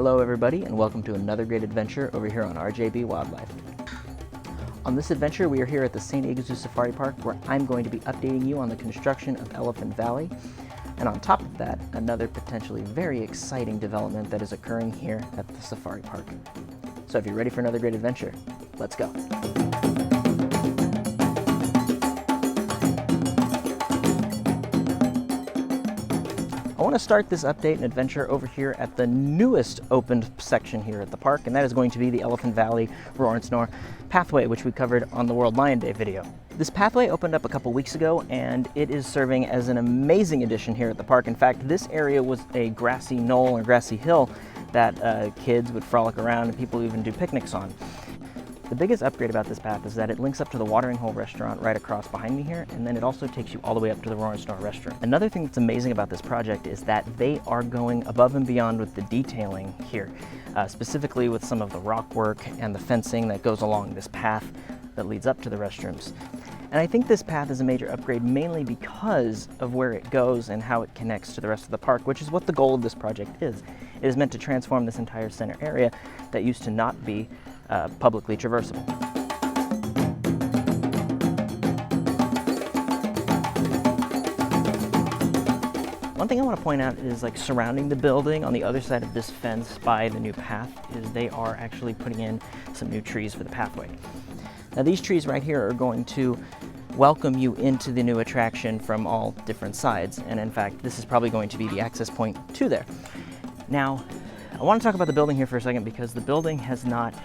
Hello everybody, and welcome to another great adventure over here on RJB Wildlife. On this adventure, we are here at the St. Aguzu Safari Park, where I'm going to be updating you on the construction of Elephant Valley. And on top of that, another potentially very exciting development that is occurring here at the Safari Park. So if you're ready for another great adventure, let's go. I want to start this update and adventure over here at the newest opened section here at the park, and that is going to be the Elephant Valley Roar and Snore pathway, which we covered on the World Lion Day video. This pathway opened up a couple weeks ago, and it is serving as an amazing addition here at the park. In fact, this area was a grassy knoll or grassy hill that kids would frolic around and people even do picnics on. The biggest upgrade about this path is that it links up to the Watering Hole restaurant right across behind me here, and then it also takes you all the way up to the Roar and Snore restaurant. Another thing that's amazing about this project is that they are going above and beyond with the detailing here, specifically with some of the rock work and the fencing that goes along this path that leads up to the restrooms. And I think this path is a major upgrade mainly because of where it goes and how it connects to the rest of the park, which is what the goal of this project is. It is meant to transform this entire center area that used to not be publicly traversable. One thing I want to point out is, like, surrounding the building on the other side of this fence by the new path is they are actually putting in some new trees for the pathway. Now these trees right here are going to welcome you into the new attraction from all different sides, and in fact this is probably going to be the access point to there. Now I want to talk about the building here for a second because the building has not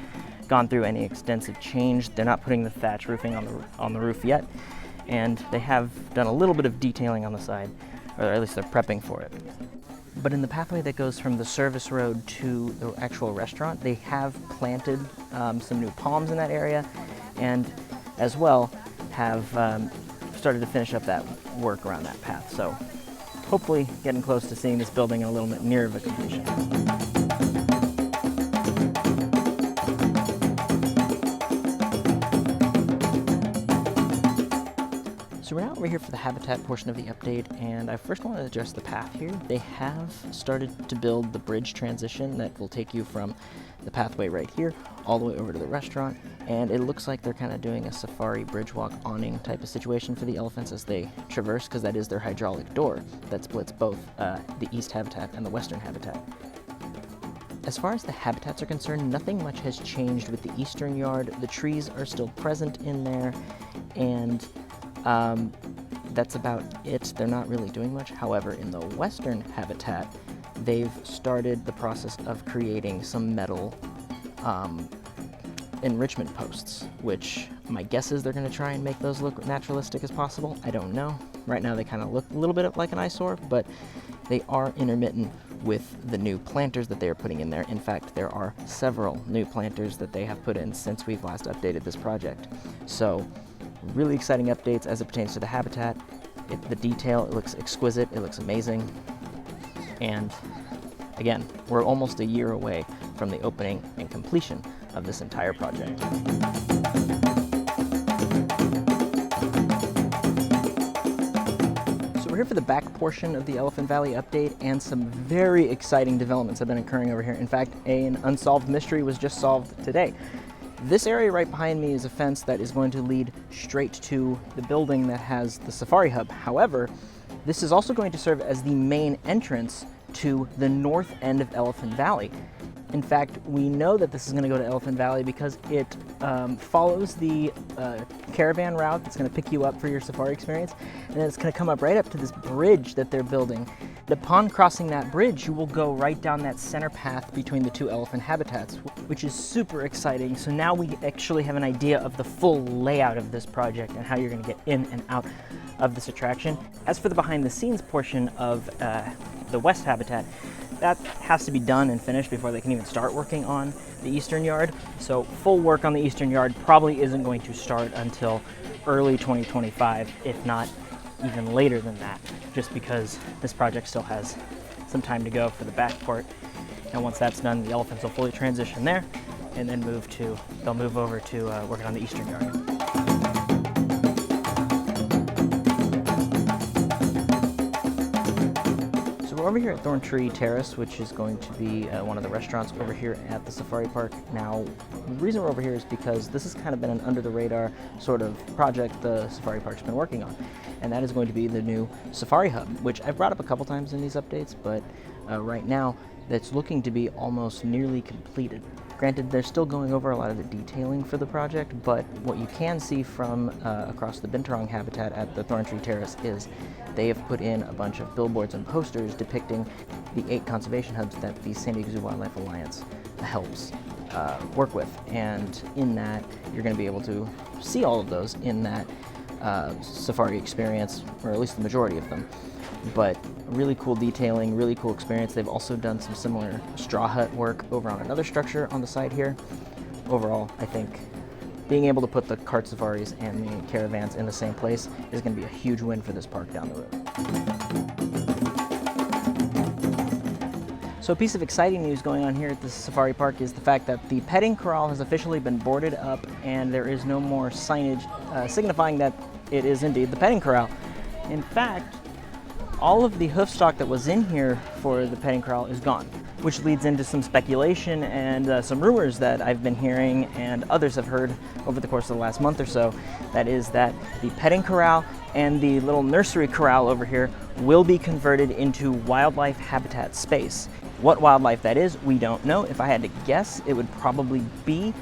gone through any extensive change. They're not putting the thatch roofing on the roof yet, and they have done a little bit of detailing on the side, or at least they're prepping for it. But in the pathway that goes from the service road to the actual restaurant, they have planted some new palms in that area, and as well have started to finish up that work around that path. So hopefully getting close to seeing this building a little bit nearer of a completion. So we're now over here for the habitat portion of the update, and I first want to address the path here. They have started to build the bridge transition that will take you from the pathway right here all the way over to the restaurant, and it looks like they're kind of doing a safari bridge walk awning type of situation for the elephants as they traverse, because that is their hydraulic door that splits both the east habitat and the western habitat. As far as the habitats are concerned, nothing much has changed with the eastern yard. The trees are still present in there, and that's about it. They're not really doing much. However, in the western habitat, they've started the process of creating some metal enrichment posts, which my guess is they're going to try and make those look naturalistic as possible. I don't know. Right now they kind of look a little bit like an eyesore, but they are intermittent with the new planters that they are putting in there. In fact, there are several new planters that they have put in since we've last updated this project. So really exciting updates as it pertains to the habitat. The detail, it looks exquisite, it looks amazing. And again, we're almost a year away from the opening and completion of this entire project. So we're here for the back portion of the Elephant Valley update, and some very exciting developments have been occurring over here. In fact, an unsolved mystery was just solved today. This area right behind me is a fence that is going to lead straight to the building that has the Safari Hub. However, this is also going to serve as the main entrance to the north end of Elephant Valley. In fact, we know that this is going to go to Elephant Valley because it follows the caravan route that's going to pick you up for your safari experience, and then it's going to come up right up to this bridge that they're building. Upon crossing that bridge, you will go right down that center path between the two elephant habitats, which is super exciting. So now we actually have an idea of the full layout of this project and how you're going to get in and out of this attraction. As for the behind the scenes portion of the west habitat, that has to be done and finished before they can even start working on the eastern yard. So full work on the eastern yard probably isn't going to start until early 2025, if not even later than that, just because this project still has some time to go for the back part. And once that's done, the elephants will fully transition there, and then they'll move over to working on the eastern yard. over here at Thorntree Terrace, which is going to be one of the restaurants over here at the safari park. Now, the reason we're over here is because this has kind of been an under-the-radar sort of project the safari park's been working on, and that is going to be the new Safari Hub, which I've brought up a couple times in these updates, but right now that's looking to be almost nearly completed. Granted, they're still going over a lot of the detailing for the project, but what you can see from across the binturong habitat at the Thorntree Terrace is they have put in a bunch of billboards and posters depicting the 8 conservation hubs that the San Diego Zoo Wildlife Alliance helps work with. And in that, you're going to be able to see all of those in that safari experience, or at least the majority of them. But really cool detailing, really cool experience. They've also done some similar straw hut work over on another structure on the side here. Overall, I think being able to put the cart safaris and the caravans in the same place is going to be a huge win for this park down the road. So a piece of exciting news going on here at the safari park is the fact that the petting corral has officially been boarded up and there is no more signage signifying that it is indeed the petting corral. In fact, all of the hoof stock that was in here for the petting corral is gone, which leads into some speculation and some rumors that I've been hearing and others have heard over the course of the last month or so. That is that the petting corral and the little nursery corral over here will be converted into wildlife habitat space. What wildlife that is, we don't know. If I had to guess, it would probably be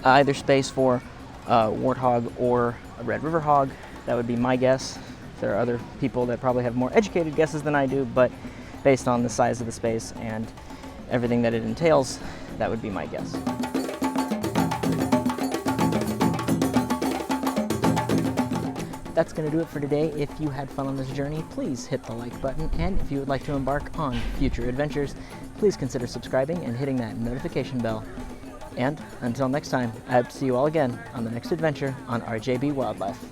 either space for warthog or a red river hog. That would be my guess. There are other people that probably have more educated guesses than I do, but based on the size of the space and everything that it entails, that would be my guess. That's going to do it for today. If you had fun on this journey, please hit the like button, and if you would like to embark on future adventures, please consider subscribing and hitting that notification bell. And until next time, I hope to see you all again on the next adventure on RJB Wildlife.